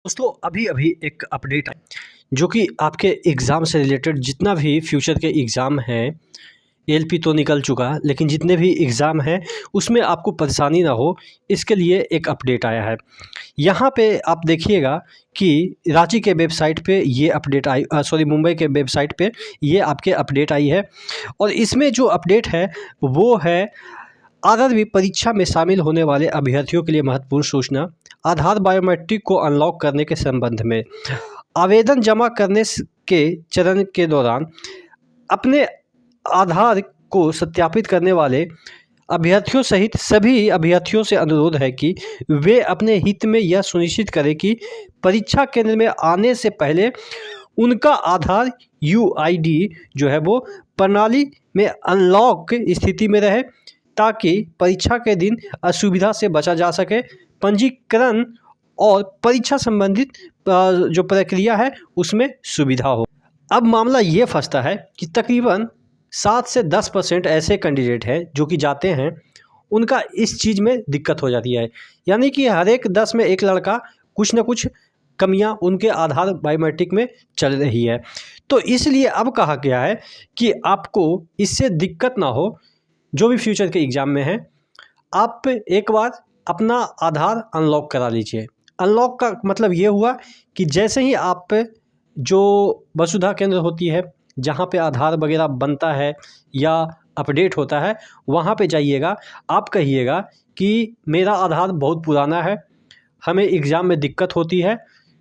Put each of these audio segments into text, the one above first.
दोस्तों अभी अभी एक अपडेट है जो कि आपके एग्ज़ाम से रिलेटेड जितना भी फ्यूचर के एग्ज़ाम हैं। एलपी तो निकल चुका है लेकिन जितने भी एग्ज़ाम हैं उसमें आपको परेशानी ना हो इसके लिए एक अपडेट आया है। यहाँ पे आप देखिएगा कि रांची के वेबसाइट पे ये अपडेट आई, सॉरी मुंबई के वेबसाइट पे ये आपके अपडेट आई है। और इसमें जो अपडेट है वो है आरआरबी परीक्षा में शामिल होने वाले अभ्यर्थियों के लिए महत्वपूर्ण सूचना। आधार बायोमेट्रिक को अनलॉक करने के संबंध में आवेदन जमा करने के चरण के दौरान अपने आधार को सत्यापित करने वाले अभ्यर्थियों सहित सभी अभ्यर्थियों से अनुरोध है कि वे अपने हित में यह सुनिश्चित करें कि परीक्षा केंद्र में आने से पहले उनका आधार यूआईडी जो है वो प्रणाली में अनलॉक स्थिति में रहे ताकि परीक्षा के दिन असुविधा से बचा जा सके। पंजीकरण और परीक्षा संबंधित जो प्रक्रिया है उसमें सुविधा हो। अब मामला ये फंसता है कि तकरीबन 7 से 10% ऐसे कैंडिडेट हैं जो कि जाते हैं, उनका इस चीज़ में दिक्कत हो जाती है। यानी कि हर एक 10 में एक लड़का कुछ ना कुछ कमियां उनके आधार बायोमेट्रिक में चल रही है। तो इसलिए अब कहा गया है कि आपको इससे दिक्कत ना हो, जो भी फ्यूचर के एग्ज़ाम में है, आप एक बार अपना आधार अनलॉक करा लीजिए। अनलॉक का मतलब ये हुआ कि जैसे ही आप जो वसुधा केंद्र होती है जहाँ पे आधार वगैरह बनता है या अपडेट होता है, वहाँ पे जाइएगा। आप कहिएगा कि मेरा आधार बहुत पुराना है, हमें एग्ज़ाम में दिक्कत होती है,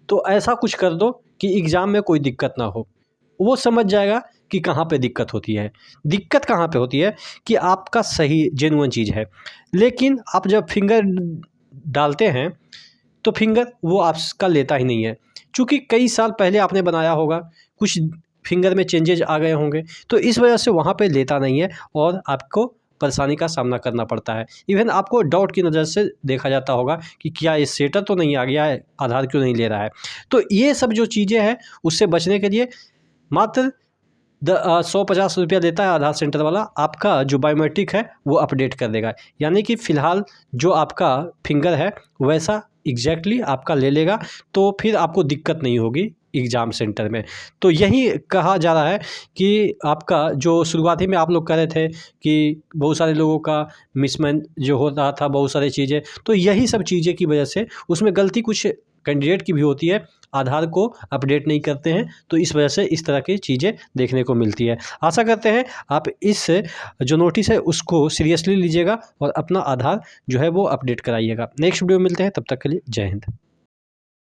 तो ऐसा कुछ कर दो कि एग्ज़ाम में कोई दिक्कत ना हो। वो समझ जाएगा कि कहाँ पे दिक्कत होती है। दिक्कत कहाँ पे होती है कि आपका सही जेन्युइन चीज़ है, लेकिन आप जब फिंगर डालते हैं तो फिंगर वो आपका लेता ही नहीं है। चूँकि कई साल पहले आपने बनाया होगा, कुछ फिंगर में चेंजेज आ गए होंगे, तो इस वजह से वहाँ पे लेता नहीं है और आपको परेशानी का सामना करना पड़ता है। इवन आपको डाउट की नज़र से देखा जाता होगा कि क्या ये सेटर तो नहीं आ गया है, आधार क्यों नहीं ले रहा है। तो ये सब जो चीज़ें हैं उससे बचने के लिए मात्र 150 रुपया देता है आधार सेंटर वाला, आपका जो बायोमेट्रिक है वो अपडेट कर देगा। यानी कि फ़िलहाल जो आपका फिंगर है वैसा एग्जैक्टली आपका ले लेगा, तो फिर आपको दिक्कत नहीं होगी एग्ज़ाम सेंटर में। तो यही कहा जा रहा है कि आपका जो शुरुआती में आप लोग कह रहे थे कि बहुत सारे लोगों का मिसमैच जो हो रहा था, बहुत सारी चीज़ें, तो यही सब चीज़ें की वजह से उसमें गलती कुछ कैंडिडेट की भी होती है, आधार को अपडेट नहीं करते हैं, तो इस वजह से इस तरह की चीज़ें देखने को मिलती है। आशा करते हैं आप इस जो नोटिस है उसको सीरियसली लीजिएगा और अपना आधार जो है वो अपडेट कराइएगा। नेक्स्ट वीडियो में मिलते हैं, तब तक के लिए जय हिंद।